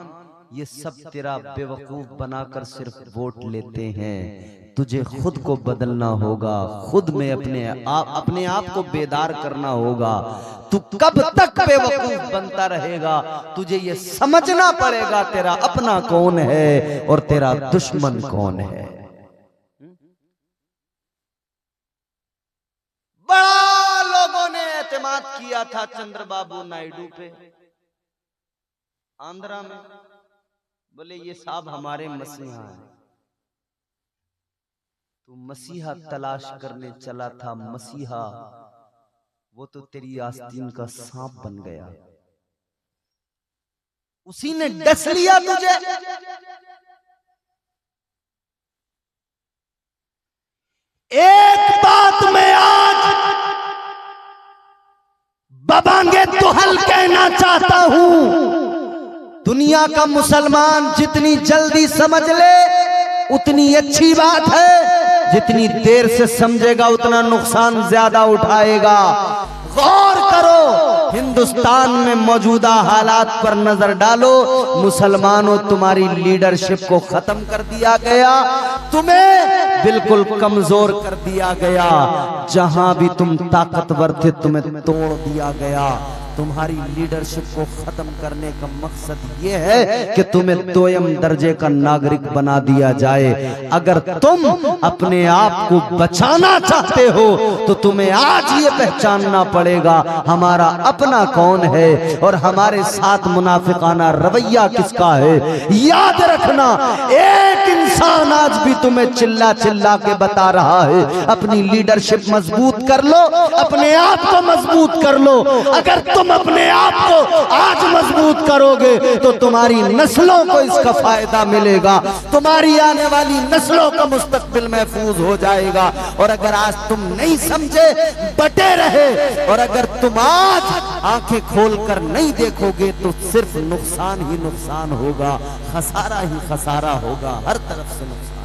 ये सब तेरा बेवकूफ बनाकर सिर्फ वोट लेते हैं। तुझे खुद को बदलना होगा, खुद में अपने आप को बेदार करना होगा। तू कब तक बेवकूफ बनता रहेगा? तुझे ये समझना पड़ेगा तेरा अपना कौन है और तेरा दुश्मन कौन है। बड़ा लोगों ने एतमाद किया था चंद्रबाबू नायडू पे आंध्रा में। बोले ये साहब हमारे मसीहा हैं। तू मसीहा तलाश करने चला था, मसीहा वो तो तेरी आस्तीन का सांप बन गया, उसी ने डस लिया तुझे। एक बात मैं आज बबांगे तुहल कहना चाहता हूं, दुनिया का मुसलमान जितनी जल्दी समझ ले उतनी अच्छी बात है, जितनी देर से समझेगा उतना नुकसान ज्यादा उठाएगा। गौर करो, हिंदुस्तान में मौजूदा हालात पर नजर डालो। मुसलमानों, तुम्हारी लीडरशिप को खत्म कर दिया गया, तुम्हें बिल्कुल कमजोर कर दिया गया। जहां भी तुम ताकतवर थे तुम्हें तोड़ दिया गया। तुम्हारी लीडरशिप को खत्म करने का मकसद ये है कि तुम्हें दोयम दर्जे का नागरिक बना दिया जाए। अगर तुम अपने आप को बचाना चाहते हो तो तुम्हें आज ये पहचानना पड़ेगा हमारा अपना कौन है और हमारे साथ मुनाफिकाना रवैया किसका है। याद रखना, एक इंसान आज भी तुम्हें चिल्ला चिल्ला के बता रहा है अपनी लीडरशिप मजबूत कर लो, अपने आप को मजबूत कर लो। अगर तुम अपने आप को आज मजबूत करोगे तो तुम्हारी नस्लों को इसका फायदा मिलेगा, तुम्हारी आने वाली नस्लों का मुस्तकबिल महफूज हो जाएगा। और अगर आज तुम नहीं समझे, बटे रहे, और अगर तुम आज आंखें खोलकर नहीं देखोगे तो सिर्फ नुकसान ही नुकसान होगा, खसारा ही खसारा होगा, हर तरफ से नुकसान।